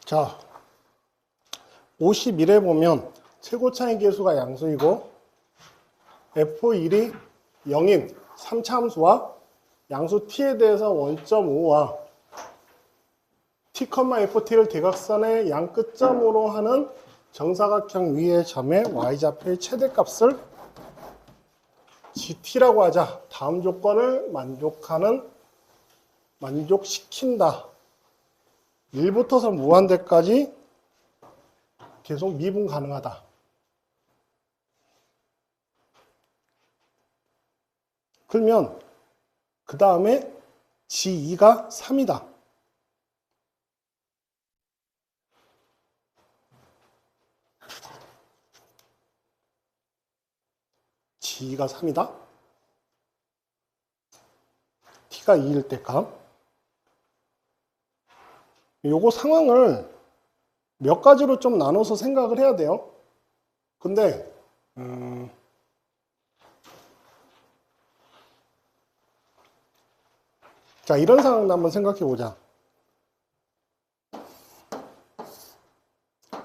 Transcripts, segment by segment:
자, 51에 보면 최고 차이 계수가 양수이고 F1이 0인 3차 함수와 양수 t에 대해서 1.5와 t, ft를 대각선의 양 끝점으로 하는 정사각형 위의 점의 y좌표의 최대값을 gt라고 하자. 다음 조건을 만족시킨다. 1부터서 무한대까지 계속 미분 가능하다. 그러면 그 다음에 G2가 3이다. G2가 3이다. T가 2일 때 값. 요거 상황을 몇 가지로 좀 나눠서 생각을 해야 돼요. 근데 자, 이런 상황도 한번 생각해 보자.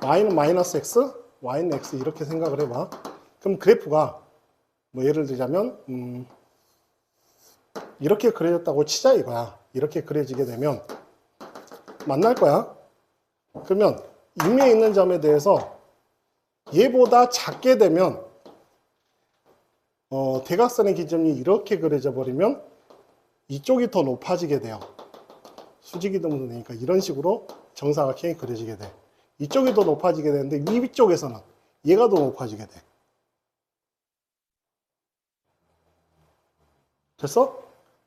y는 마이너스 x, y는 x 이렇게 생각을 해봐. 그럼 그래프가 뭐 예를 들자면 이렇게 그려졌다고 치자 이거야. 이렇게 그려지게 되면 만날 거야. 그러면 임의에 있는 점에 대해서 얘보다 작게 되면 대각선의 기점이 이렇게 그려져 버리면 이쪽이 더 높아지게 돼요. 수직이동도 되니까 이런 식으로 정사각형이 그려지게 돼. 이쪽이 더 높아지게 되는데 위쪽에서는 얘가 더 높아지게 돼. 됐어?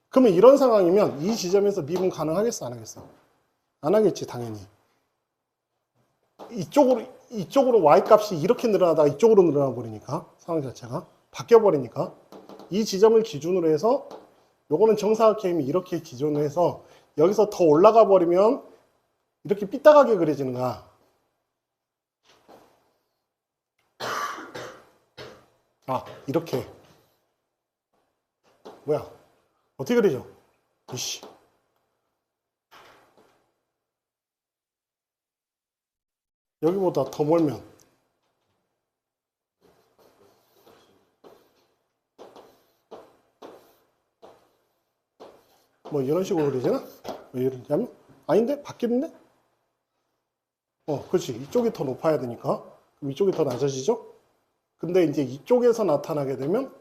그러면 이런 상황이면 이 지점에서 미분 가능하겠어? 안 하겠어? 안 하겠지, 당연히. 이쪽으로 y값이 이렇게 늘어나다가 이쪽으로 늘어나 버리니까 상황 자체가 바뀌어 버리니까 이 지점을 기준으로 해서 요거는 정사각형이 이렇게 기준으로 해서 여기서 더 올라가 버리면 이렇게 삐딱하게 그려지는 거야. 아, 이렇게. 뭐야? 어떻게 그리죠? 이씨. 여기보다 더 멀면 뭐 이런 식으로 그리잖아? 뭐 예를 들자면 아닌데? 바뀌는데? 그렇지. 이쪽이 더 높아야 되니까. 그럼 이쪽이 더 낮아지죠? 근데 이제 이쪽에서 나타나게 되면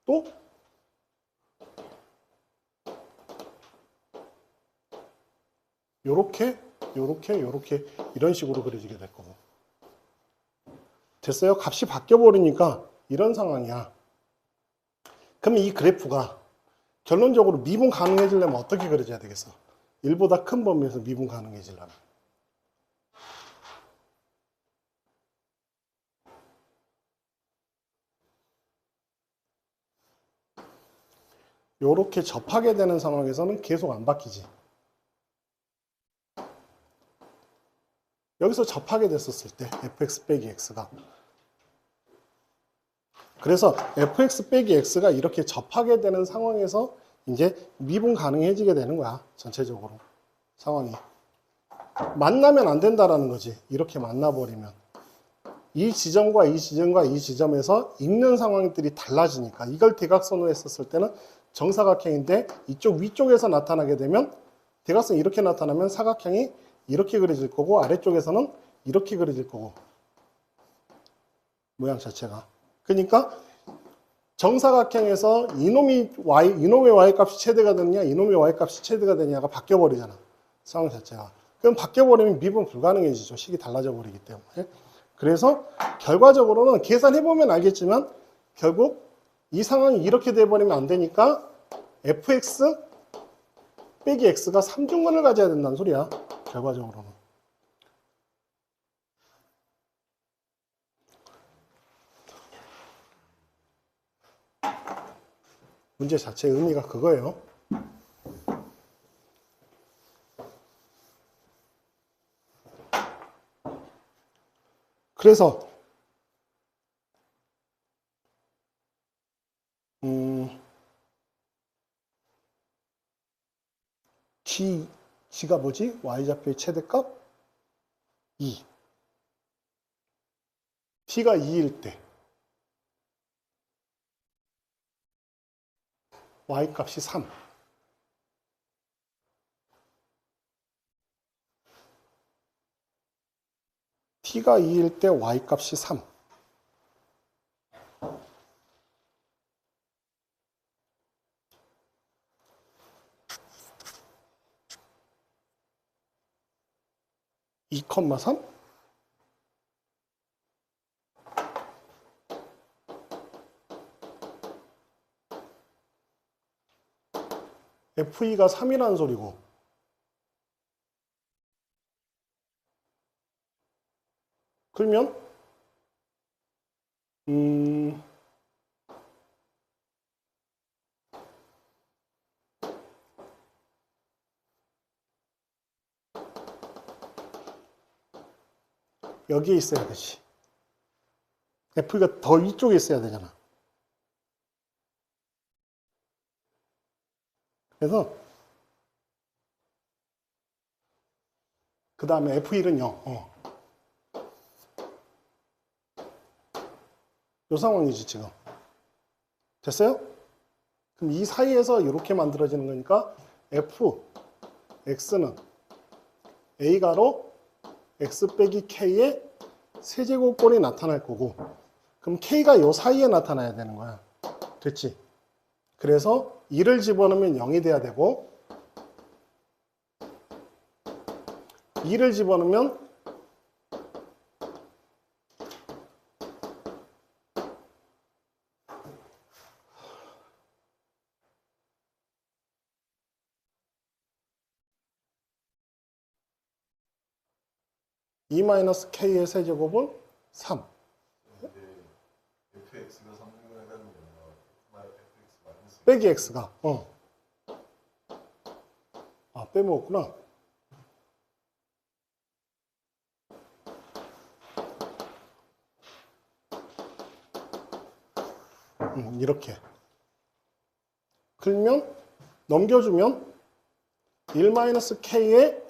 또 요렇게 이런 식으로 그려지게 될 거고. 됐어요? 값이 바뀌어 버리니까 이런 상황이야. 그럼 이 그래프가 결론적으로 미분 가능해지려면 어떻게 그려져야 되겠어? 1보다 큰 범위에서 미분 가능해지려면. 요렇게 접하게 되는 상황에서는 계속 안 바뀌지. 여기서 접하게 됐었을 때 fx 빼기 x가 그래서 fx 빼기 x가 이렇게 접하게 되는 상황에서 이제 미분 가능해지게 되는 거야. 전체적으로 상황이 만나면 안 된다라는 거지. 이렇게 만나버리면 이 지점과 이 지점과 이 지점에서 있는 상황들이 달라지니까 이걸 대각선으로 했었을 때는 정사각형인데 이쪽 위쪽에서 나타나게 되면 대각선이 이렇게 나타나면 사각형이 이렇게 그려질 거고 아래쪽에서는 이렇게 그려질 거고 모양 자체가. 그러니까 정사각형에서 이놈의 y값이 최대가 되느냐 이놈의 y값이 최대가 되느냐가 바뀌어 버리잖아. 상황 자체가. 그럼 바뀌어 버리면 미분 불가능해지죠. 식이 달라져 버리기 때문에. 그래서 결과적으로는 계산해 보면 알겠지만 결국 이 상황이 이렇게 돼 버리면 안 되니까 fx 빼기 x가 3중근을 가져야 된다는 소리야. 결과적으로는. 문제 자체의 의미가 그거예요. 그래서 G가 뭐지? Y좌표의 최대값? 2. t가 2일 때 y값이 3. t가 2일 때 y값이 3. (2, 3) FE가 3이라는 소리고 그러면 여기에 있어야 되지. FE가 더 위쪽에 있어야 되잖아. 그래서 그 다음에 F1은 0. 이 상황이지 지금. 됐어요? 그럼 이 사이에서 이렇게 만들어지는 거니까 F, X는 A가로 X 빼기 K의 세제곱꼴이 나타날 거고 그럼 K가 이 사이에 나타나야 되는 거야. 됐지? 그래서 2를 집어넣으면 0이 돼야 되고 2를 집어넣으면 2-K의 세제곱은 3. 빼기 X가. 아, 빼먹었구나. 이렇게. 그러면 넘겨주면 1-K의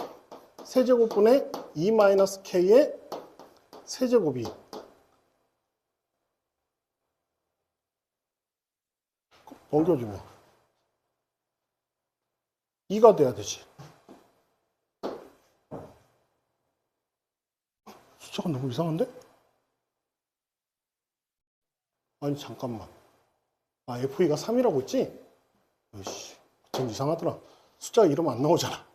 세제곱분의 2-K의 세제곱이 넘겨주면 2가 돼야 되지. 숫자가 너무 이상한데? 아니 잠깐만. 아 FE가 3이라고 했지? 으이씨, 좀 이상하더라. 숫자가 이러면 안 나오잖아.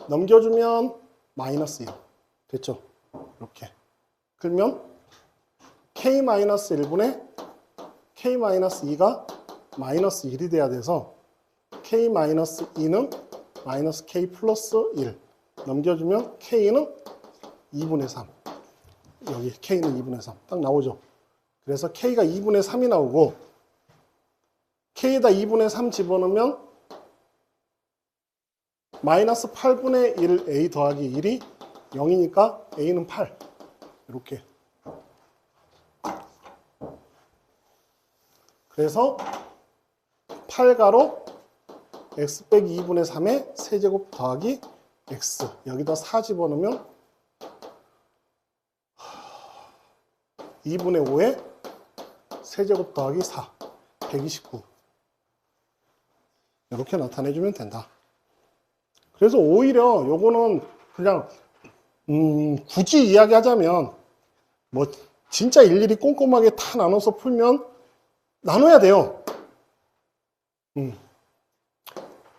넘겨주면 마이너스 1. 됐죠? 이렇게. 그러면 K-1분의 K-2가 마이너스 1이 돼야 돼서 K-2는 마이너스 K 플러스 1. 넘겨주면 K는 2분의 3. 여기 K는 2분의 3. 딱 나오죠? 그래서 K가 2분의 3이 나오고 K에다 2분의 3 집어넣으면 마이너스 8분의 1 A 더하기 1이 0이니까 A는 8. 이렇게. 그래서 8가로 X 빼기 2분의 3의 세제곱 더하기 X. 여기다 4 집어넣으면 2분의 5의 세제곱 더하기 4. 129. 이렇게 나타내주면 된다. 그래서 오히려 요거는 그냥 굳이 이야기하자면 뭐 진짜 일일이 꼼꼼하게 다 나눠서 풀면 나눠야 돼요.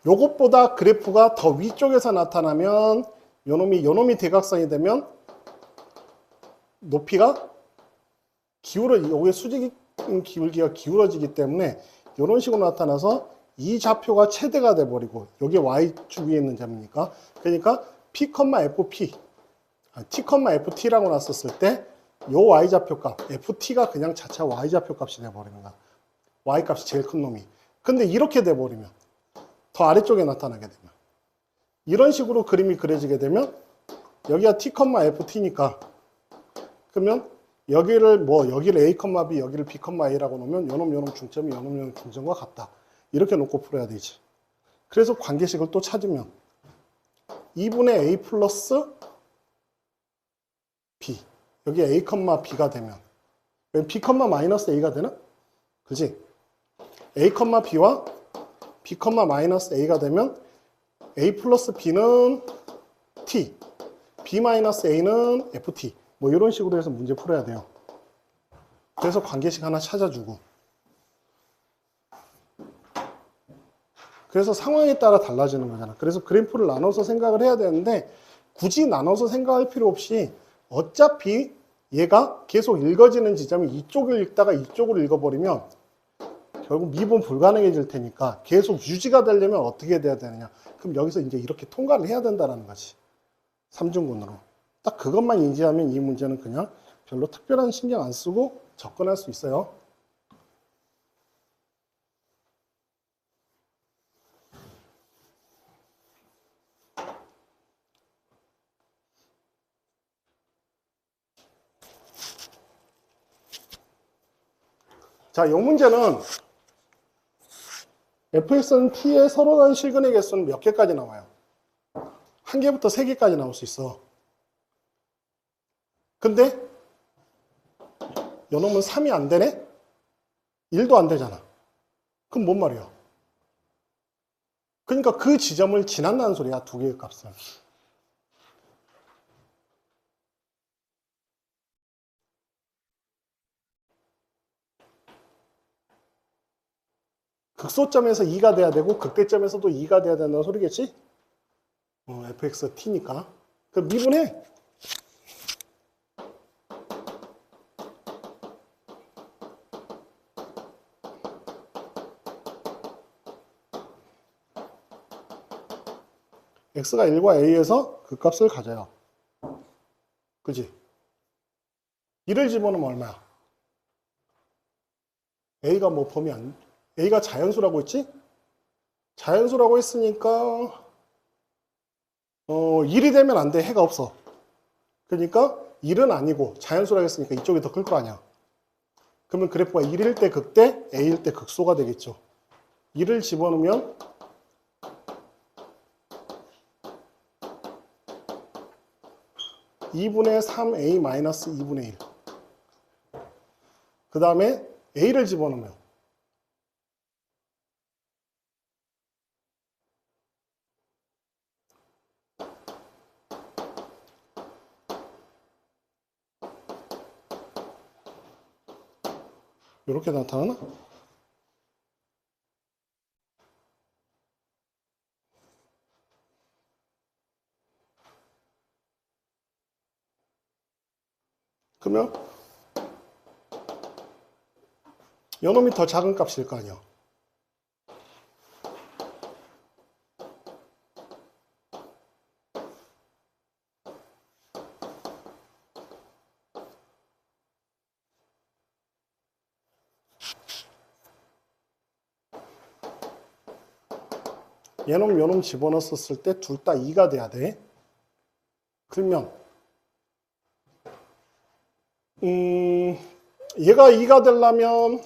요것보다 그래프가 더 위쪽에서 나타나면 요놈이 대각선이 되면 높이가 요게 수직 기울기가 기울어지기 때문에 이런 식으로 나타나서 이 좌표가 최대가 돼버리고 여기 Y축 위에 있는 점이니까 그러니까 P, FP T, FT라고 놨었을 때 요 Y좌표값 FT가 그냥 자체 Y좌표값이 돼버리는 거야. Y값이 제일 큰 놈이. 근데 이렇게 돼버리면 더 아래쪽에 나타나게 되면 이런 식으로 그림이 그려지게 되면 여기가 T, FT니까 그러면 여기를 A, B, 여기를 B, A라고 놓으면 요놈 중점이 요놈 중점과 같다. 이렇게 놓고 풀어야 되지. 그래서 관계식을 또 찾으면 2분의 A 플러스 B. 여기 A, B가 되면 B, 마이너스 A가 되나? 그지? A, B와 B, 마이너스 A가 되면 A 플러스 B는 T, B 마이너스 A는 FT. 뭐 이런 식으로 해서 문제 풀어야 돼요. 그래서 관계식 하나 찾아주고. 그래서 상황에 따라 달라지는 거잖아. 그래서 그래프를 나눠서 생각을 해야 되는데 굳이 나눠서 생각할 필요 없이 어차피 얘가 계속 읽어지는 지점이 이쪽을 읽다가 이쪽을 읽어버리면 결국 미분 불가능해질 테니까 계속 유지가 되려면 어떻게 돼야 되느냐. 그럼 여기서 이제 이렇게 통과를 해야 된다는 거지. 삼중근으로. 딱 그것만 인지하면 이 문제는 그냥 별로 특별한 신경 안 쓰고 접근할 수 있어요. 자, 이 문제는 fx는 t의 서로 다른 실근의 개수는 몇 개까지 나와요? 1개부터 3개까지 나올 수 있어. 근데 요놈은 3이 안 되네? 1도 안 되잖아. 그럼 뭔 말이야? 그러니까 그 지점을 지난다는 소리야, 두 개의 값을. 극소점에서 2가 돼야 되고 극대점에서도 2가 돼야 된다는 소리겠지? fx t니까. 그럼 미분해. x가 1과 a에서 그 값을 가져요. 그지? 1을 집어넣으면 얼마야? a가 뭐 범위 안, a가 자연수라고 했지? 자연수라고 했으니까 1이 되면 안 돼. 해가 없어. 그러니까 1은 아니고 자연수라고 했으니까 이쪽이 더 클 거 아니야. 그러면 그래프가 1일 때 극대, a일 때 극소가 되겠죠. 1을 집어넣으면 2분의 3a 마이너스 2분의 1. 그 다음에 a를 집어넣으면 이렇게 나타나나? 그러면 요놈이 더 작은 값일 거 아니야. 얘놈 요놈 집어넣었을 때 둘 다 2가 돼야 돼. 그러면 얘가 2가 되려면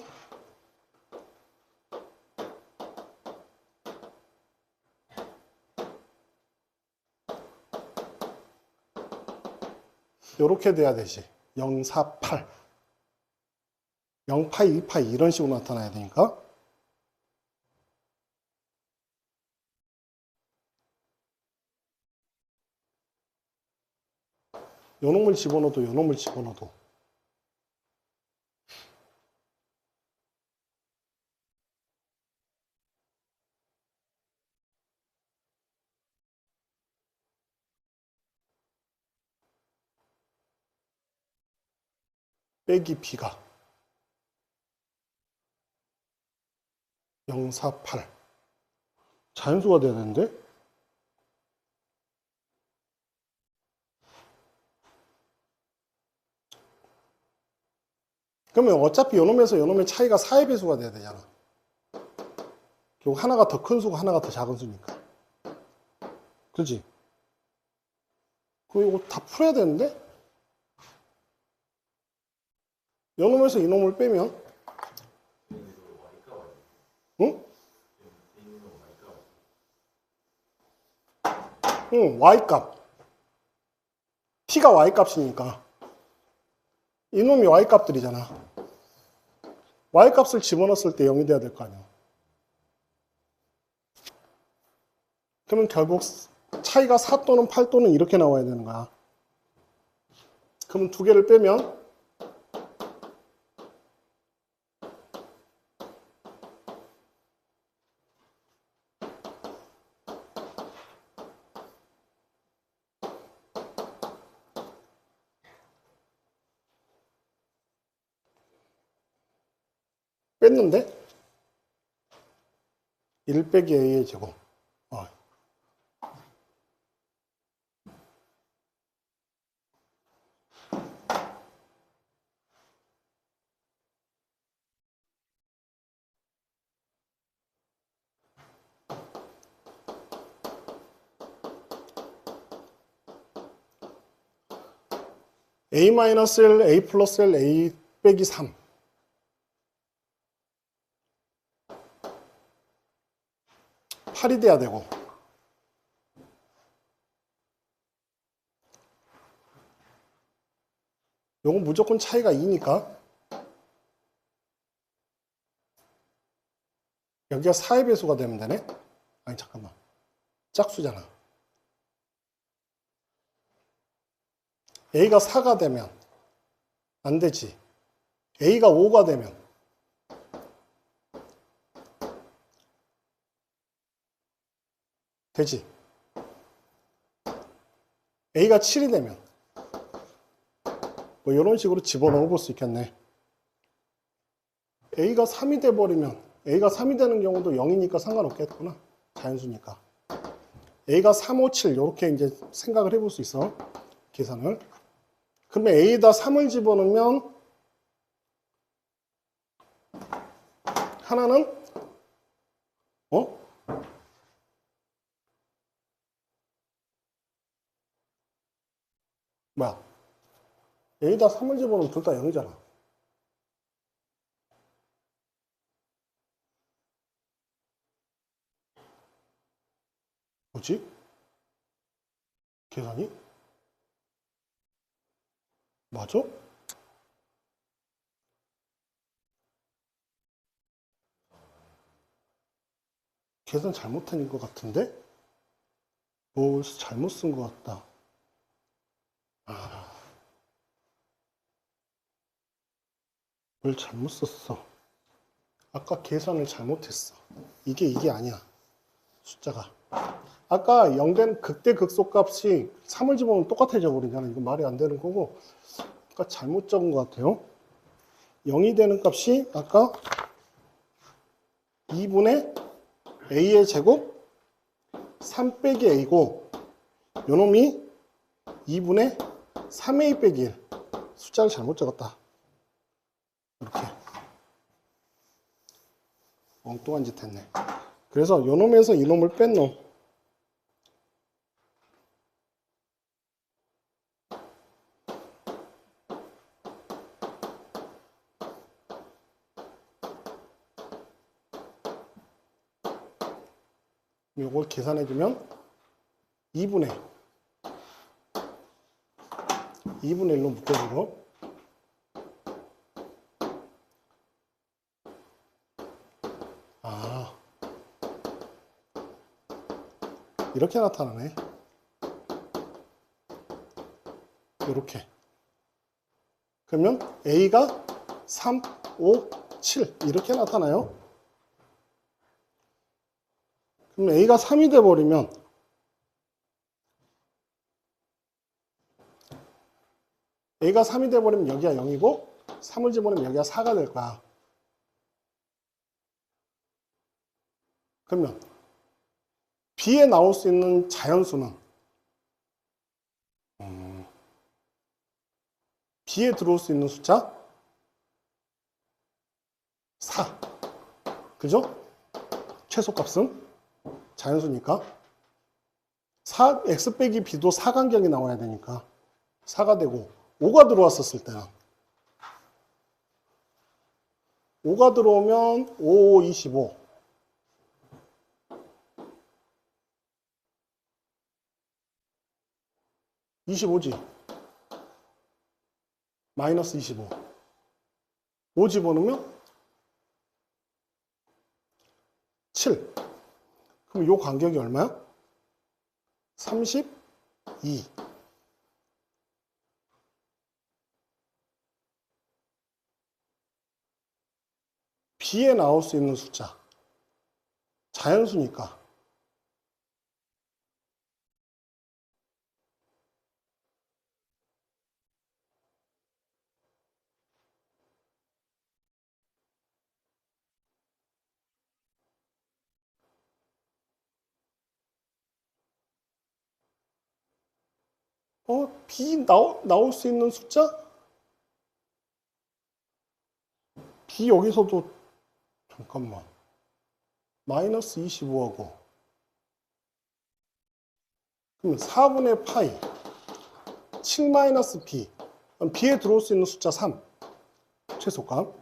이렇게 돼야 되지. 0, 4, 8. 0파이, 2파이 이런 식으로 나타나야 되니까. 요놈을 집어넣어도 요놈을 집어넣어도 빼기 b가 0, 4, 8 자연수가 돼야 되는데 그러면 어차피 요놈에서 요놈의 차이가 4의 배수가 돼야 되잖아. 결국 하나가 더 큰 수고 하나가 더 작은 수니까. 그지? 그럼 이거 다 풀어야 되는데? 요놈에서 이놈을 빼면 응? 응, y값. t가 y값이니까 이놈이 y값들이잖아. y값을 집어넣었을 때 0이 돼야 될 거 아니야. 그러면 결국 차이가 4 또는 8 또는 이렇게 나와야 되는 거야. 그러면 두 개를 빼면 뺐는데 1 빼기 a의 제곱. a-1, a 플러스 1, a 빼기 3. 팔이 돼야 되고. 요건 무조건 차이가 2니까. 여기가 4의 배수가 되면 되네? 아니, 잠깐만. 짝수잖아. a가 4가 되면 안 되지. a가 5가 되면 되지. a가 7이 되면 뭐 이런 식으로 집어넣어 볼 수 있겠네. a가 3이 돼버리면 a가 3이 되는 경우도 0이니까 상관없겠구나. 자연수니까. a가 3, 5, 7 이렇게 이제 생각을 해볼 수 있어. 계산을. 그러면 a에다 3을 집어넣으면 하나는 뭐야? a에다 3을 집어넣으면 둘 다 0이잖아. 뭐지? 계산이? 맞아? 계산 잘못한 것 같은데? 뭐 잘못 쓴 것 같다. 뭘 잘못 썼어. 아까 계산을 잘못했어. 이게 아니야. 숫자가. 아까 0된 극대 극소값이 3을 집어넣으면 똑같아져 버리잖아. 이거 말이 안 되는 거고. 아까 잘못 적은 것 같아요. 0이 되는 값이 아까 2분의 a의 제곱 3 빼기 a고 요놈이 2분의 3a 빼기 1. 숫자를 잘못 적었다. 이렇게. 엉뚱한 짓 했네. 그래서 요놈에서 이놈을 뺀 놈. 요걸 계산해주면 2분의 1로 묶어주고 이렇게 나타나네. 이렇게. 그러면 a가 3, 5, 7 이렇게 나타나요. 그럼 a가 3이 돼버리면 a가 3이 돼버리면 여기가 0이고 3을 집어넣으면 여기가 4가 될 거야. 그러면 b에 나올 수 있는 자연수는 b에 들어올 수 있는 숫자 4. 그죠? 최소값은 자연수니까 4, x 빼기 b도 4간격이 나와야 되니까 4가 되고 5가 들어왔었을 때는 5가 들어오면 5, 25 25지. 마이너스 25. 5 집어넣으면 7. 그럼 요 간격이 얼마야? 32. B에 나올 수 있는 숫자. 자연수니까. B 나올 수 있는 숫자? B 여기서도, 잠깐만. 마이너스 25하고. 그러면 4분의 파이. 7 마이너스 B. B에 들어올 수 있는 숫자 3. 최소값.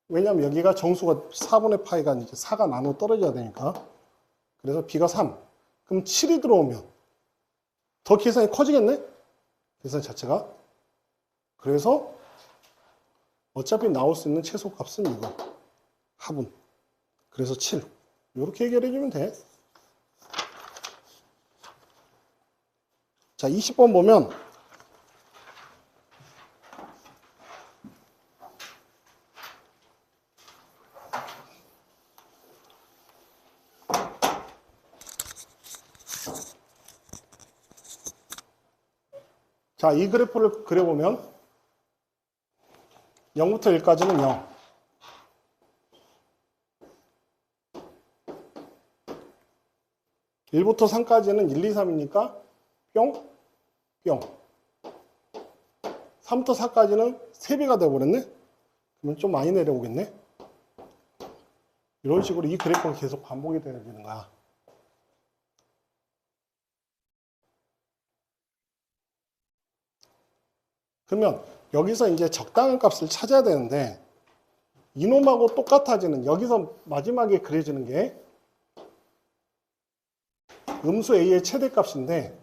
왜냐면 여기가 정수가 4분의 파이가 이제 4가 나눠 떨어져야 되니까. 그래서 B가 3. 그럼 7이 들어오면 더 계산이 커지겠네? 계산 자체가. 그래서 어차피 나올 수 있는 최소값은 이거. 합은. 그래서 7. 이렇게 해결해 주면 돼. 자, 20번 보면 자, 이 그래프를 그려보면 0부터 1까지는 0. 1부터 3까지는 1, 2, 3이니까 뿅, 뿅. 3부터 4까지는 3배가 되어버렸네? 그러면 좀 많이 내려오겠네? 이런 식으로 이 그래프가 계속 반복이 되는 거야. 그러면 여기서 이제 적당한 값을 찾아야 되는데 이놈하고 똑같아지는 여기서 마지막에 그려지는 게 음수 A의 최대값인데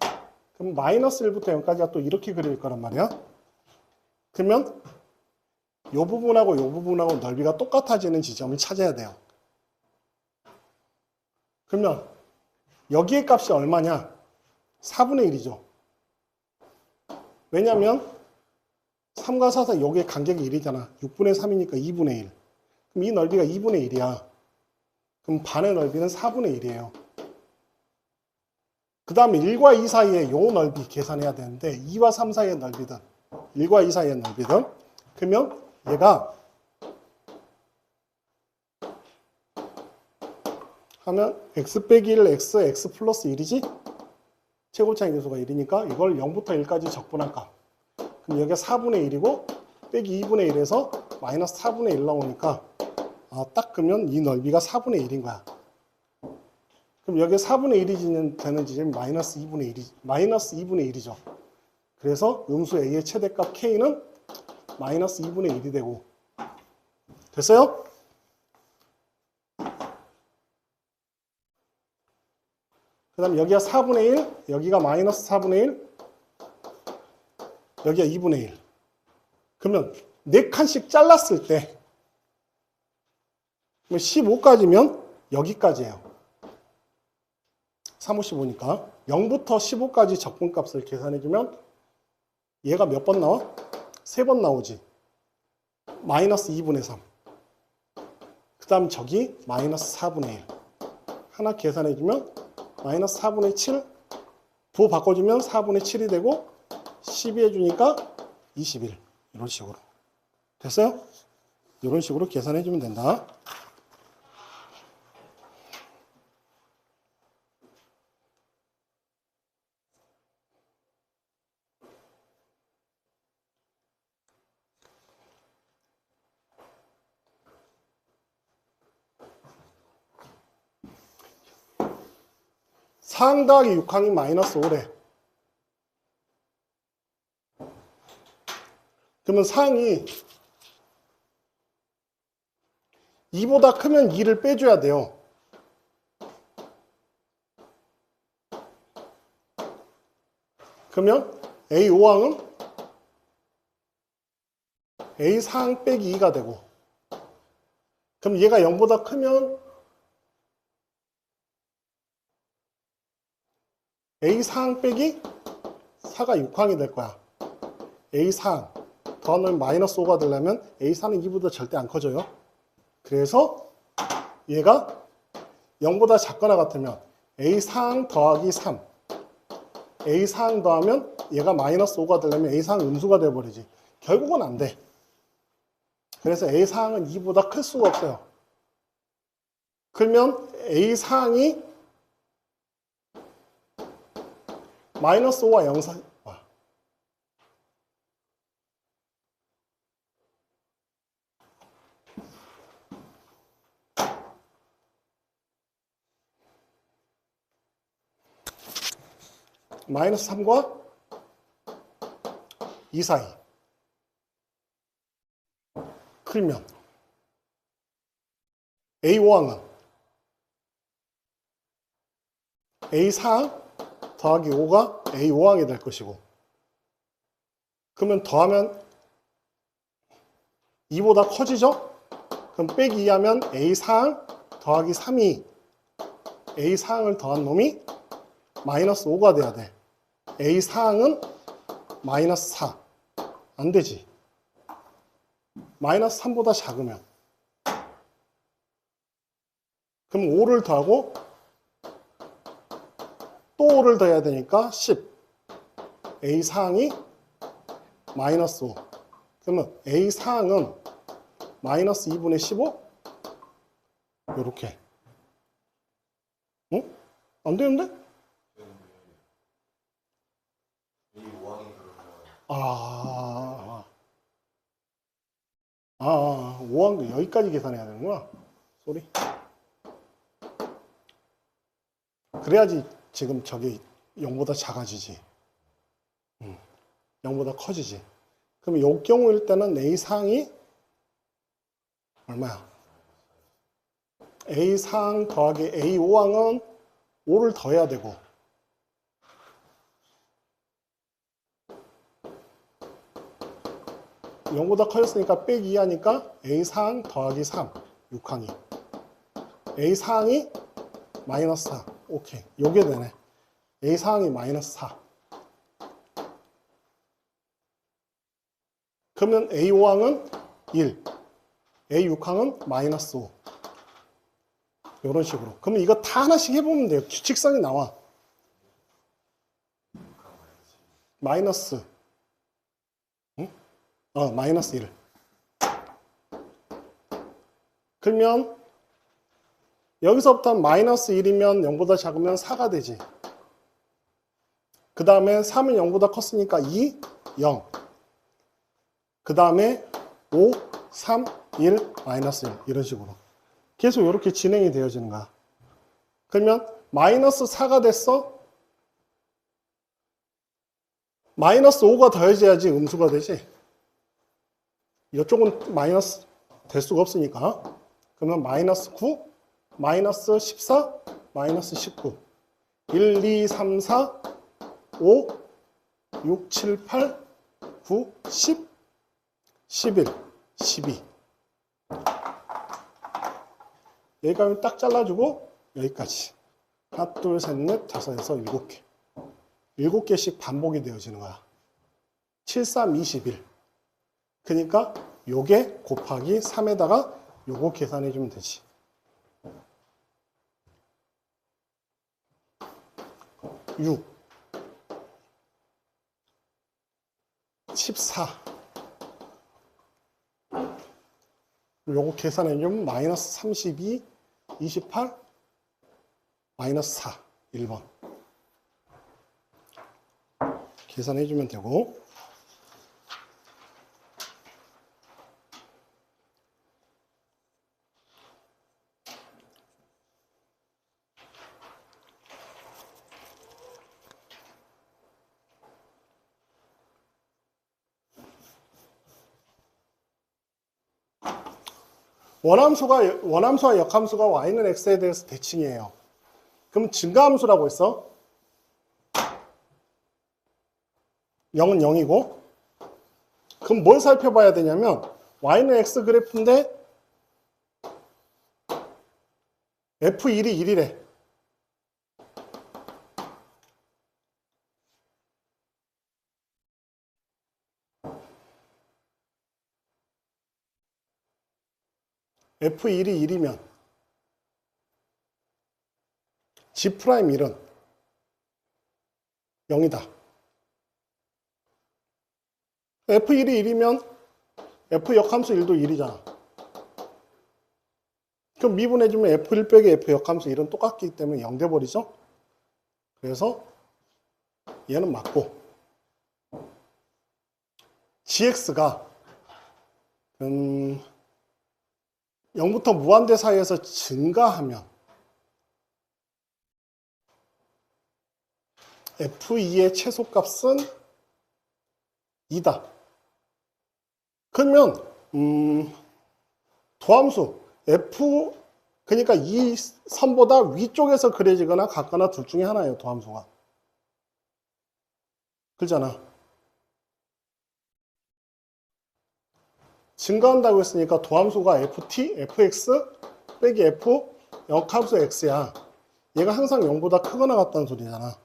그럼 마이너스 1부터 0까지가 또 이렇게 그릴 거란 말이야. 그러면 이 부분하고 이 부분하고 넓이가 똑같아지는 지점을 찾아야 돼요. 그러면 여기의 값이 얼마냐? 4분의 1이죠. 왜냐면 3과 4 사이 여기의 간격이 1이잖아. 6분의 3이니까 2분의 1. 그럼 이 넓이가 2분의 1이야. 그럼 반의 넓이는 4분의 1이에요. 그 다음에 1과 2 사이에 요 넓이 계산해야 되는데 2와 3 사이의 넓이든 1과 2 사이의 넓이든 그러면 얘가 하면 x 빼기 1, x 플러스 1이지? 최고차이 계수가 1이니까 이걸 0부터 1까지 적분할 값. 그럼 여기가 4분의 1이고 빼기 2분의 1에서 마이너스 4분의 1 나오니까 딱 그러면 이 넓이가 4분의 1인 거야. 그럼 여기에 4분의 1이 되는 지점이 마이너스 2분의 1이죠. 그래서 음수 A의 최대값 K는 마이너스 2분의 1이 되고. 됐어요? 그 다음에 여기가 4분의 1, 여기가 마이너스 4분의 1, 여기가 2분의 1. 그러면 4칸씩 잘랐을 때 15까지면 여기까지예요. 3, 5, 15니까 0부터 15까지 적분값을 계산해주면 얘가 몇 번 나와? 3번 나오지. 마이너스 2분의 3. 그 다음 저기 마이너스 4분의 1. 하나 계산해주면 마이너스 4분의 7. 부호 바꿔주면 4분의 7이 되고 12 해주니까 21. 이런 식으로. 됐어요? 이런 식으로 계산해주면 된다. 상 더하기 6항이 마이너스 5래. 그러면 상이 2보다 크면 2를 빼줘야 돼요. 그러면 A5항은 A 사항 빼기 2가 되고, 그럼 얘가 0보다 크면 A 사항 빼기 4가 6항이 될 거야. A 사항 더하면 마이너스 5가 되려면 A 사항은 2보다 절대 안 커져요. 그래서 얘가 0보다 작거나 같으면 A 사항 더하기 3, A 사항 더하면 얘가 마이너스 5가 되려면 A 사항 음수가 되어버리지. 결국은 안 돼. 그래서 A 사항은 2보다 클 수가 없어요. 그러면 A 사항이 마이너스 5와 0 사이, 마이너스 3과 2 사이 클면 A5항은 A4항 더하기 5가 A5항이 될 것이고, 그러면 더하면 2보다 커지죠? 그럼 빼기 2 하면 A4항 더하기 3이 A4항을 더한 놈이 마이너스 5가 돼야 돼. A4항은 마이너스 4. 안 되지. 마이너스 3보다 작으면. 그럼 5를 더하고 또 5를 더해야 되니까 10. A4항이 마이너스 5. 그러면 A4항은 마이너스 2분의 15? 요렇게. 응? 안 되는데? 5항도 여기까지 계산해야 되는구나. 쏘리. 그래야지 지금 저기 0보다 작아지지. 0보다 커지지. 그럼 이 경우일 때는 A사항이 얼마야? A사항 더하기 A5항은 5를 더해야 되고, (0보다) 커졌으니까 빼기 2 하니까 A사항 더하기 3, 6항이. A사항이 마이너스 4. 오케이. 요게 되네. A사항이 마이너스 4. 그러면 A5항은 1, A6항은 마이너스 5. 이런 식으로. 그러면 이거 다 하나씩 해보면 돼요. 규칙성이 나와. 마이너스. 마이너스 1. 그러면 여기서부터 마이너스 1이면 0보다 작으면 4가 되지. 그 다음에 3은 0보다 컸으니까 2, 0. 그 다음에 5, 3, 1, 마이너스 1. 이런 식으로. 계속 이렇게 진행이 되어지는 거야. 그러면 마이너스 4가 됐어? 마이너스 5가 더해져야지 음수가 되지. 이쪽은 마이너스 될 수가 없으니까. 그러면 마이너스 9, 마이너스 14, 마이너스 19. 1, 2, 3, 4, 5, 6, 7, 8, 9, 10, 11, 12. 여기까지 딱 잘라주고 여기까지. 하나, 둘, 셋, 넷, 다섯에서 7개. 7개씩 반복이 되어지는 거야. 7, 3, 21. 그러니까 요게 곱하기 3에다가 요거 계산해 주면 되지. 6, 14. 요거 계산해 주면 마이너스 32, 28, 마이너스 4, 1번. 계산해 주면 되고. 원함수와 역함수가 y는 x에 대해서 대칭이에요. 그럼 증가함수라고 했어. 0은 0이고, 그럼 뭘 살펴봐야 되냐면 y는 x 그래프인데 f1이 1이래. f1이 1이면 g'1은 0이다. f1이 1이면 f 역함수 1도 1이잖아. 그럼 미분해주면 f1 빼기 f 역함수 1은 똑같기 때문에 0 돼버리죠. 그래서 얘는 맞고 gx가 0부터 무한대 사이에서 증가하면 f2의 최소값은 2다. 그러면 도함수 f 그러니까 이 선보다 위쪽에서 그려지거나 같거나 둘 중에 하나예요. 도함수가. 그렇잖아. 증가한다고 했으니까 도함수가 ft, fx 빼기 f 역함수 x야. 얘가 항상 0보다 크거나 같다는 소리잖아.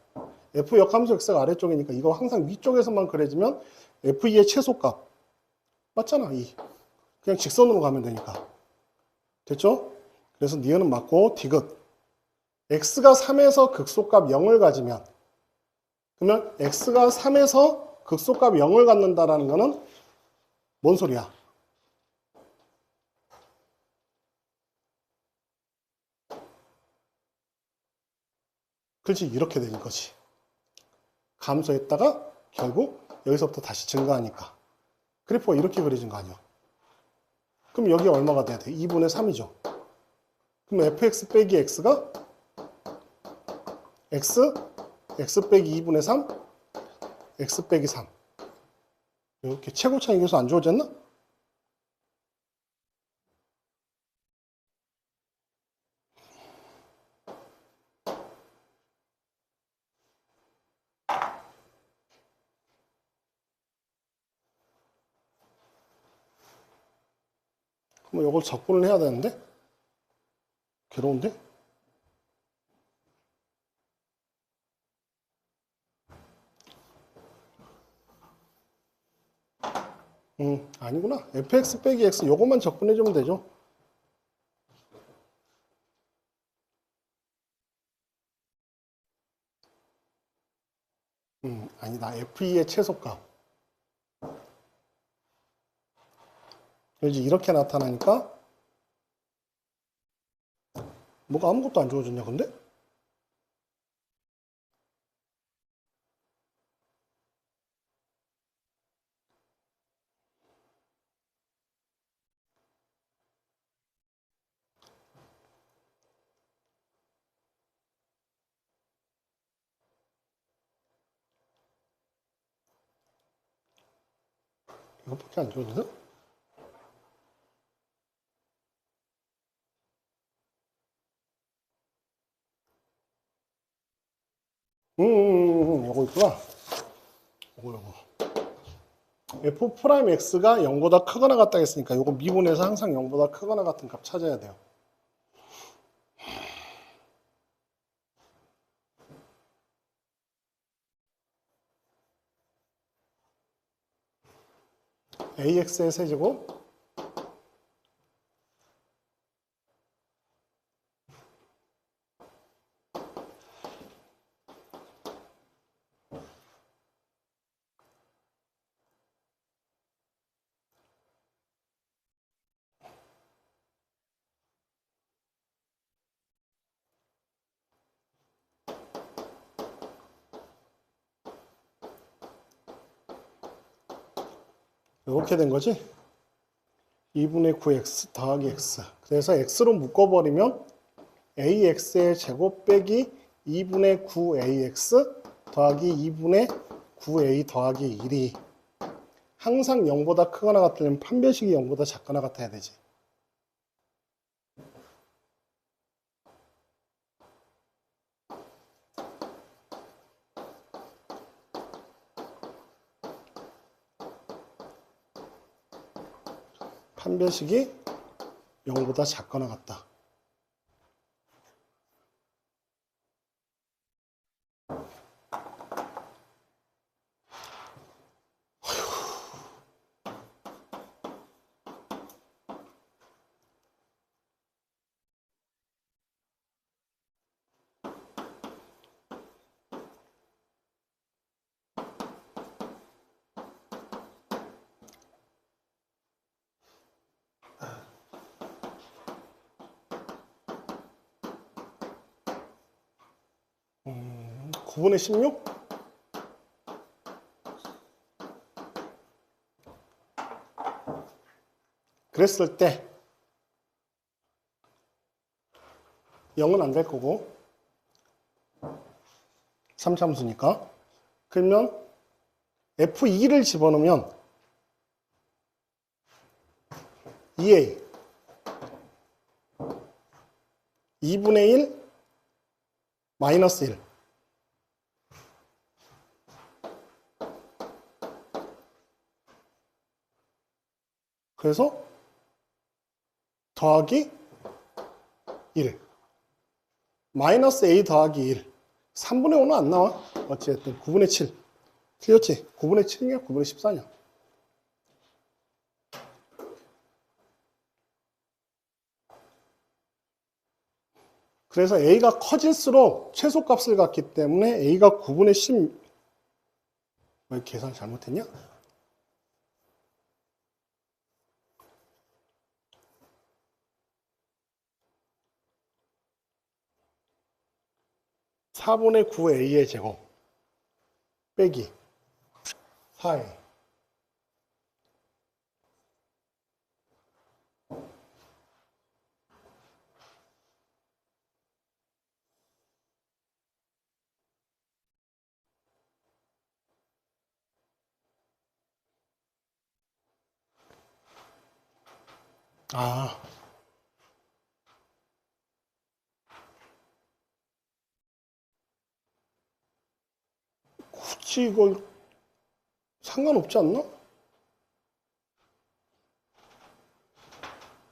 f 역함수 x가 아래쪽이니까 이거 항상 위쪽에서만 그려지면 f2의 최소값 맞잖아. 2. 그냥 직선으로 가면 되니까. 됐죠? 그래서 니은은 맞고 디귿. x가 3에서 극소값 0을 가지면 그러면 x가 3에서 극소값 0을 갖는다라는 거는 뭔 소리야? 그렇지, 이렇게 되는 거지. 감소했다가 결국 여기서부터 다시 증가하니까 그래프가 이렇게 그려진 거 아니야. 그럼 여기 얼마가 돼야 돼? 2분의 3이죠. 그럼 fx 빼기 x가 x 빼기 2분의 3, x 빼기 3. 이렇게 최고차이 계수 안 주어졌나? 그럼 이걸 적분을 해야 되는데? 괴로운데? 아니구나. fx 빼기 x 요것만 적분해주면 되죠. 아니다. f2의 최소값. 이렇게 나타나니까 뭐가 아무것도 안 주어졌냐 근데? 이것밖에 안 주어졌어? 요거 있구나. 요거. f 프라임 x가 0보다 크거나 같다 했으니까 요거 미분해서 항상 0보다 크거나 같은 값 찾아야 돼요. ax의 세제곱 이렇게 된 거지? 2분의 9x 더하기 x. 그래서 x로 묶어버리면 ax의 제곱 빼기 2분의 9ax 더하기 2분의 9a 더하기 1이 항상 0보다 크거나 같으면 판별식이 0보다 작거나 같아야 되지. 판별식이 0보다 작거나 같다. 음, 9분의 16? 그랬을 때 0은 안 될 거고 3참수니까. 그러면 F2를 집어넣으면 2A 2분의 1 마이너스 1. 그래서 더하기 1. 마이너스 A 더하기 1. 3분의 5는 안 나와. 어찌됐든 9분의 7. 틀렸지? 9분의 7이냐? 9분의 14냐? 그래서 A가 커질수록 최소값을 갖기 때문에 A가 9분의 10. 왜 계산 잘못했냐? (4분의 9A의 제곱) 빼기 4A. 아, 굳이 이걸 상관없지 않나?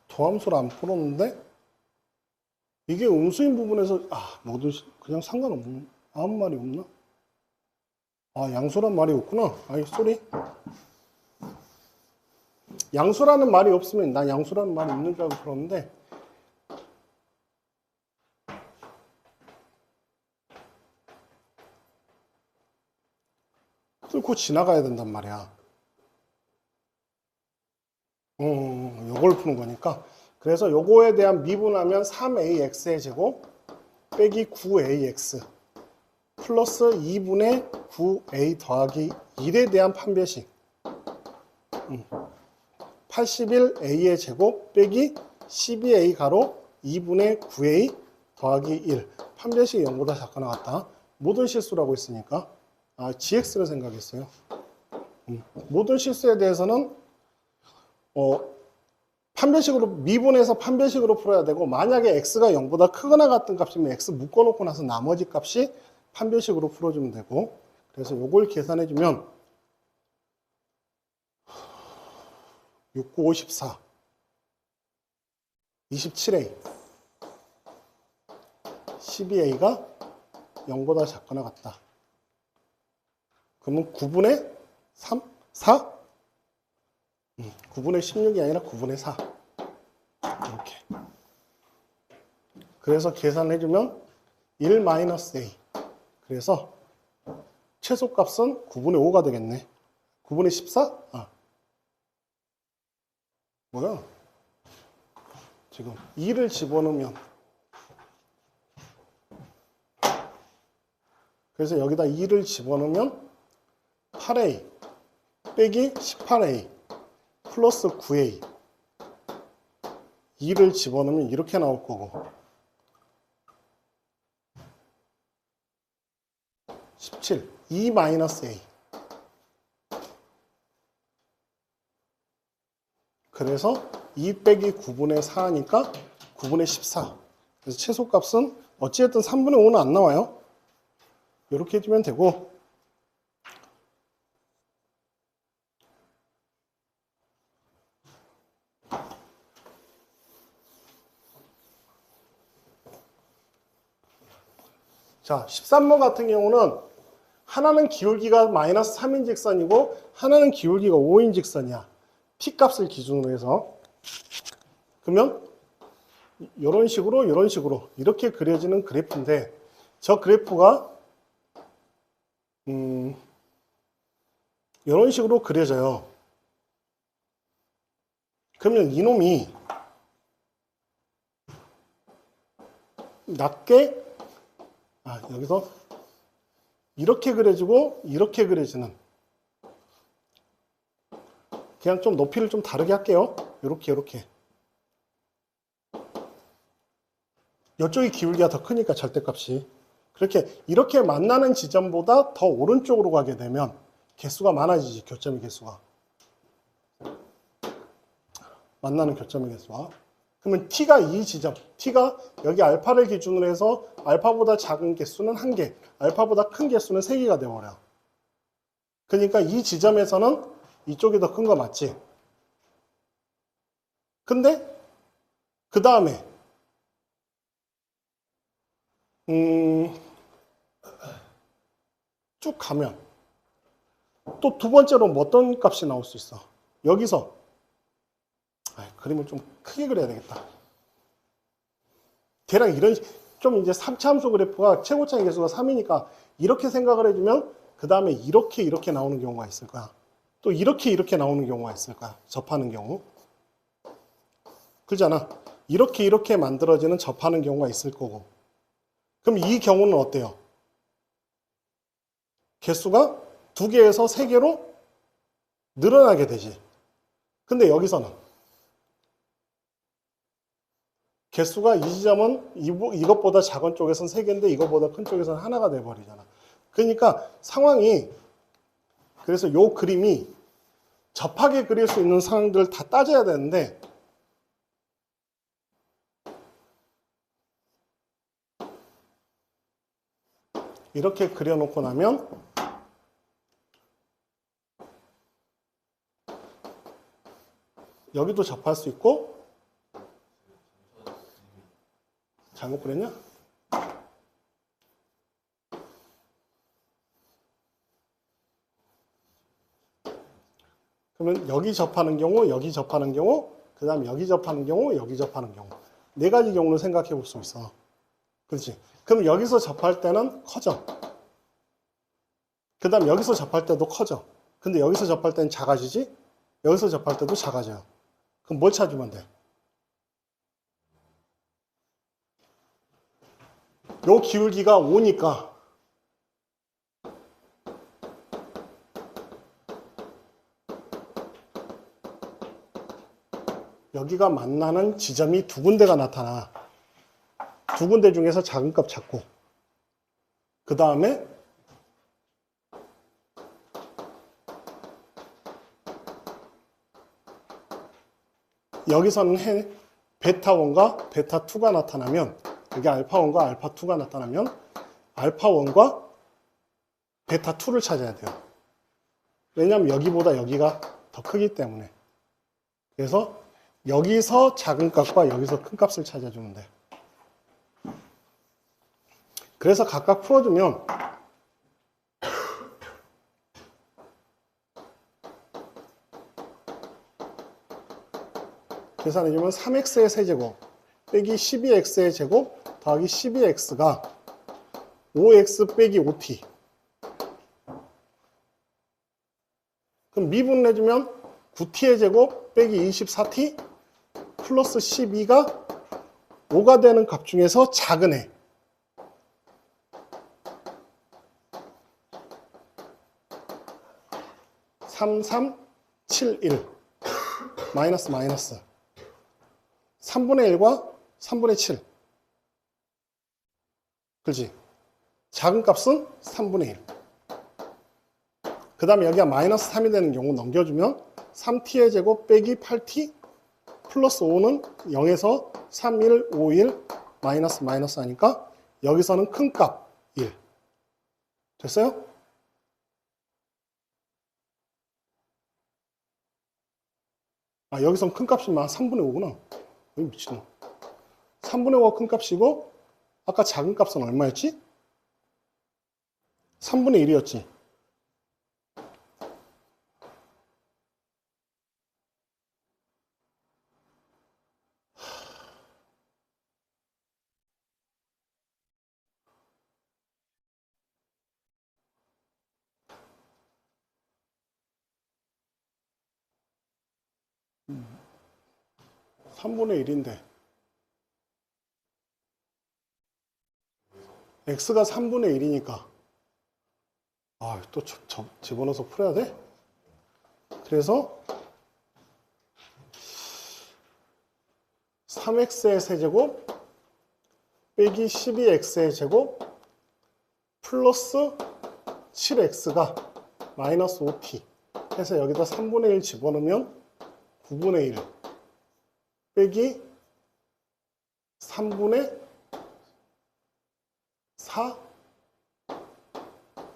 더함수를 안 풀었는데 이게 음수인 부분에서 뭐든 그냥 상관없는 아무 말이 없나? 양수란 말이 없구나. 아이 쏘리. 양수라는 말이 없으면 난 양수라는 말이 있는 줄 알고 그러는데 뚫고 지나가야 된단 말이야. 요걸 푸는 거니까. 그래서 요거에 대한 미분하면 3AX의 제곱 빼기 9AX 플러스 2분의 9A 더하기 1에 대한 판별식 81A의 제곱 빼기 12A 가로 2분의 9A 더하기 1. 판별식이 0보다 작거나 같다. 모든 실수라고 했으니까 GX를 생각했어요. 모든 실수에 대해서는 판별식으로 미분해서 판별식으로 풀어야 되고, 만약에 x가 0보다 크거나 같은 값이면 x 묶어놓고 나서 나머지 값이 판별식으로 풀어주면 되고, 그래서 요걸 계산해주면 6, 9, 54 27A 12A가 0보다 작거나 같다. 그러면 9분의 3? 4? 9분의 16이 아니라 9분의 4. 이렇게. 그래서 계산해주면 1-A. 그래서 최소값은 9분의 5가 되겠네. 9분의 14? 뭐야? 지금 2를 집어넣으면, 그래서 여기다 2를 집어넣으면 8A 빼기 18A 플러스 9A 2를 집어넣으면 이렇게 나올 거고 17 2-A. 그래서 2 빼기 9분의 4니까 9분의 14. 그래서 최소값은 어찌됐든 3분의 5는 안 나와요. 이렇게 해주면 되고, 자, 13번 같은 경우는 하나는 기울기가 마이너스 3인 직선이고 하나는 기울기가 5인 직선이야. t 값을 기준으로 해서. 그러면 이런 식으로 이렇게 그려지는 그래프인데 저 그래프가 이런 식으로 그려져요. 그러면 이놈이 낮게 여기서 이렇게 그려지고 이렇게 그려지는, 그냥 좀 높이를 좀 다르게 할게요. 이렇게 이쪽이 기울기가 더 크니까 절대값이 이렇게 만나는 지점보다 더 오른쪽으로 가게 되면 개수가 많아지지. 교점의 개수가, 만나는 교점의 개수가. 그러면 t가 이 지점, t가 여기 알파를 기준으로 해서 알파보다 작은 개수는 1개, 알파보다 큰 개수는 3개가 되어버려. 그러니까 이 지점에서는 이쪽이 더 큰 거 맞지? 근데 그 다음에 쭉 가면 또 두 번째로 뭐 어떤 값이 나올 수 있어? 여기서 그림을 좀 크게 그려야 되겠다. 대략 이런 좀 이제 3차 함수 그래프가 최고차의 개수가 3이니까 이렇게 생각을 해주면 그 다음에 이렇게 나오는 경우가 있을 거야. 또 이렇게 나오는 경우가 있을 거야. 접하는 경우. 그렇잖아. 이렇게 만들어지는 접하는 경우가 있을 거고. 그럼 이 경우는 어때요? 개수가 2개에서 3개로 늘어나게 되지. 근데 여기서는 개수가 이 지점은 이것보다 작은 쪽에서는 3개인데 이것보다 큰 쪽에서는 하나가 돼버리잖아. 그러니까 상황이, 그래서 요 그림이 접하게 그릴 수 있는 상황들을 다 따져야 되는데 이렇게 그려놓고 나면 여기도 접할 수 있고, 잘못 그렸냐? 그러면 여기 접하는 경우, 여기 접하는 경우, 그 다음에 여기 접하는 경우, 여기 접하는 경우. 4가지 경우를 생각해 볼 수 있어. 그렇지? 그럼 여기서 접할 때는 커져. 그 다음 여기서 접할 때도 커져. 근데 여기서 접할 때는 작아지지? 여기서 접할 때도 작아져요. 그럼 뭘 찾으면 돼? 요 기울기가 5니까 여기가 만나는 지점이 2군데가 나타나. 2군데 중에서 작은 값 찾고, 그 다음에 여기서는 베타1과 베타2가 나타나면, 여기 알파1과 알파2가 나타나면 알파1과 베타2를 찾아야 돼요. 왜냐하면 여기보다 여기가 더 크기 때문에. 그래서 여기서 작은 값과 여기서 큰 값을 찾아주면 돼. 그래서 각각 풀어주면 계산해주면 3x의 세제곱 빼기 12x의 제곱 더하기 12x가 5x 빼기 5t. 그럼 미분해주면 9t의 제곱 빼기 24t 플러스 12가 5가 되는 값 중에서 작은 애. (3371) 마이너스 3분의 1과 3분의 7. 그렇지? 작은 값은 3분의 1. 그 다음에 여기가 마이너스 3이 되는 경우 넘겨주면 3t의 제곱 빼기 8t 플러스 5는 0에서 3, 1, 5, 1 마이너스 하니까 여기서는 큰 값 1. 됐어요? 여기서는 큰 값이면 3분의 5구나. 미친놈. 3분의 5가 큰 값이고 아까 작은 값은 얼마였지? 3분의 1이었지. 음. 3분의 1인데 x가 3분의 1이니까 또 집어넣어서 풀어야 돼? 그래서 3x의 세제곱 빼기 12x의 제곱 플러스 7x가 마이너스 5t 해서 여기다 3분의 1 집어넣으면 9분의 1 빼기 3분의 4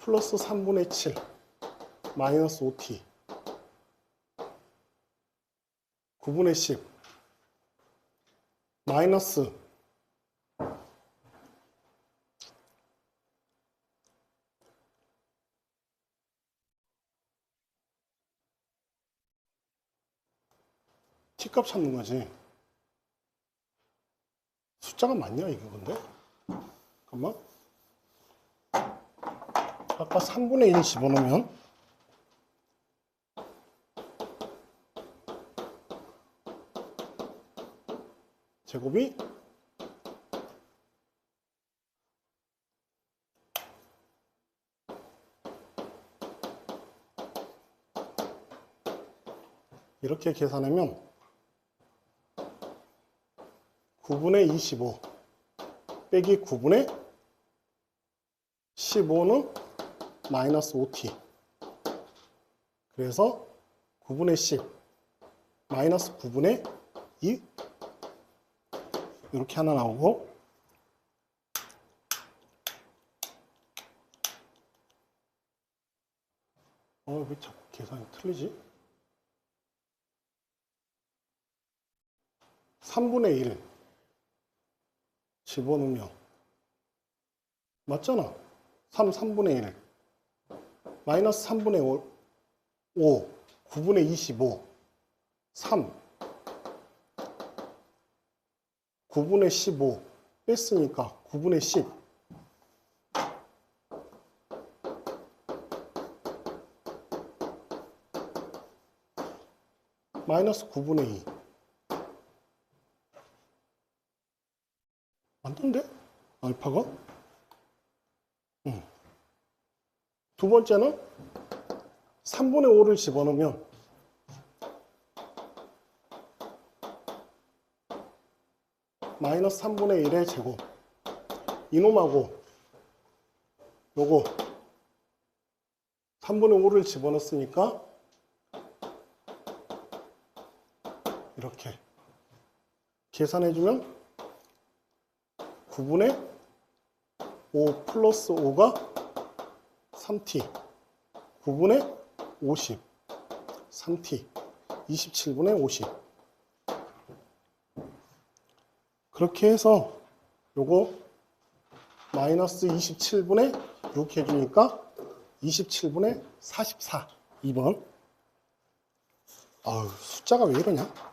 플러스 3분의 7 마이너스 5t 9분의 10 마이너스 t값 찾는 거지. 숫자가 맞냐 이게 근데? 잠깐만. 아까 3분의 1 집어넣으면 제곱이 이렇게 계산하면 9분의 25 빼기 9분의 15는 마이너스 5t 그래서 9분의 10 마이너스 9분의 2 이렇게 하나 나오고 왜 자꾸 계산이 틀리지? 3분의 1 집어넣으면 맞잖아. 3분의 1 마이너스 3분의 5 9분의 25 3 9분의 15 뺐으니까 9분의 10 마이너스 9분의 2 맞는데? 알파가? 두 번째는 3분의 5를 집어넣으면 마이너스 3분의 1의 제곱 이놈하고 요거 3분의 5를 집어넣었으니까 이렇게 계산해주면 9분의 5 플러스 5가 3t 9분의 50 3t 27분의 50 그렇게 해서 요거 마이너스 27분의 6 해주니까 27분의 44 2번 숫자가 왜 이러냐?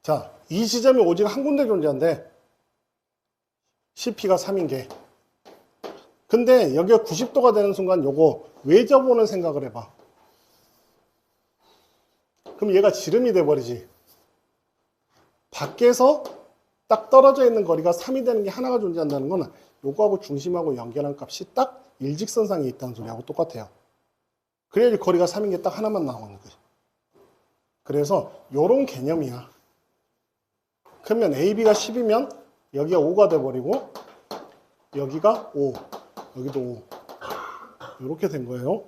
자, 이 지점이 오직 한 군데 존재한대. CP가 3인 게. 근데 여기가 90도가 되는 순간 요거 외접오는 생각을 해봐. 그럼 얘가 지름이 돼버리지. 밖에서 딱 떨어져 있는 거리가 3이 되는 게 하나가 존재한다는 건 요거하고 중심하고 연결한 값이 딱 일직선상에 있다는 소리하고 똑같아요. 그래야지 거리가 3인 게 딱 하나만 나오는 거지. 그래서 요런 개념이야. 그러면 AB가 10이면 여기가 5가 돼버리고 여기가 5, 여기도 5 이렇게 된 거예요.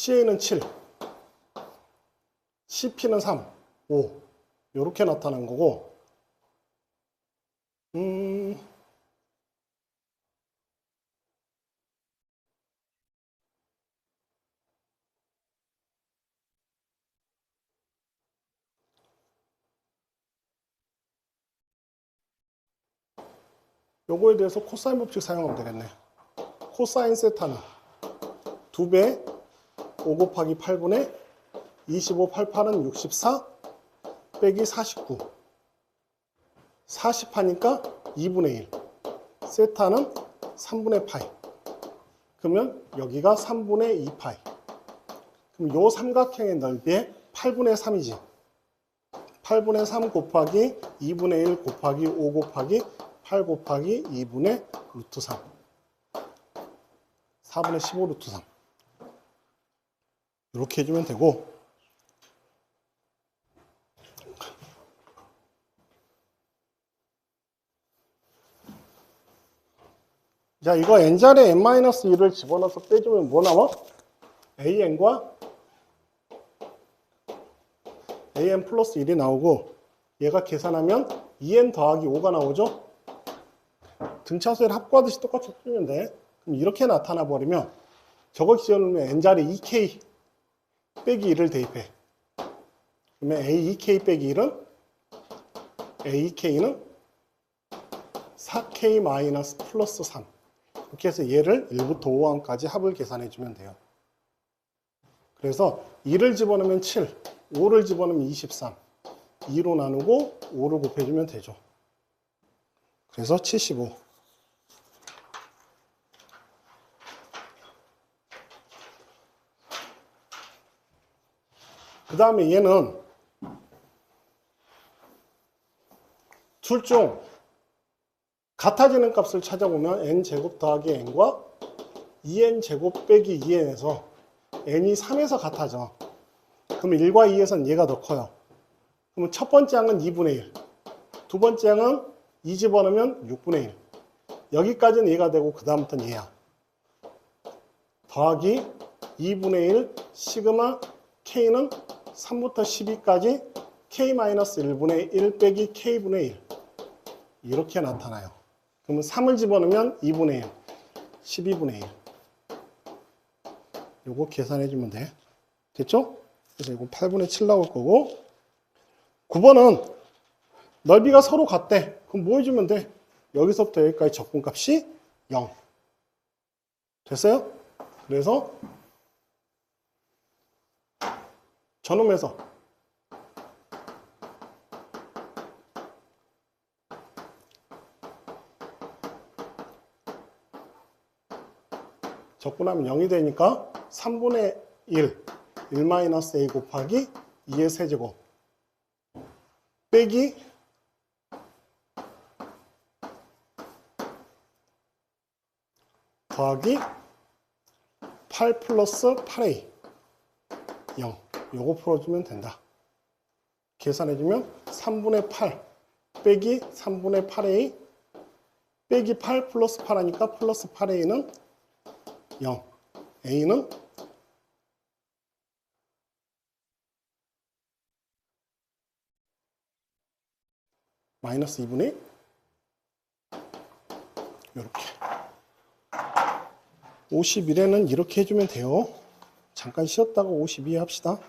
CA는 7, CP는 3, 5 이렇게 나타난 거고 요거에 대해서 코사인 법칙 사용하면 되겠네. 코사인 세타는 2배 5 곱하기 8분의 25, 88은 64 빼기 49 40 하니까 2분의 1 세타는 3분의 파이 그러면 여기가 3분의 2 파이 그럼 요 삼각형의 넓이의 8분의 3이지 8분의 3 곱하기 2분의 1 곱하기 5 곱하기 8 곱하기 2분의 루트 3 4분의 15 루트 3 이렇게 해주면 되고 자 이거 n자리에 n-1을 집어넣어서 빼주면 뭐 나와? an과 an 플러스 1이 나오고 얘가 계산하면 2n 더하기 5가 나오죠? 등차수를 합구하듯이 똑같이 풀면 돼. 그럼 이렇게 나타나 버리면 저거 지어놓으면 n자리 2k 빼기 1을 대입해. 그러면 a2k 빼기 1은 a2k는 4k 마이너스 플러스 3 이렇게 해서 얘를 1부터 5항까지 합을 계산해 주면 돼요. 그래서 2를 집어넣으면 7, 5를 집어넣으면 23 2로 나누고 5를 곱해주면 되죠. 그래서 75 그 다음에 얘는 둘 중 같아지는 값을 찾아보면 n제곱 더하기 n과 2n제곱 빼기 2n에서 n이 3에서 같아져. 그러면 1과 2에서는 얘가 더 커요. 그러면 첫 번째 항은 2분의 1, 두 번째 항은 2 집어넣으면 6분의 1. 여기까지는 얘가 되고 그 다음부터는 얘야. 더하기 2분의 1 시그마 k는 3부터 12까지 k-1분의 1 빼기 k분의 1 이렇게 나타나요. 그러면 3을 집어넣으면 2분의 1, 12분의 1 요거 계산해주면 돼. 됐죠? 그래서 이거 8분의 7 나올 거고 9번은 넓이가 서로 같대. 그럼 뭐 해주면 돼? 여기서부터 여기까지 적분값이 0 됐어요? 그래서 저놈에서 적분하면 0이 되니까 3분의 1, 1-a 곱하기 2의 세제곱 빼기 더하기 8 플러스 8a 0 요거 풀어주면 된다. 계산해주면 3분의 8 빼기 3분의 8a 빼기 8 플러스 8 하니까 플러스 8a는 0 a는 마이너스 2분의 1 이렇게 51에는 이렇게 해주면 돼요. 잠깐 쉬었다가 52 합시다.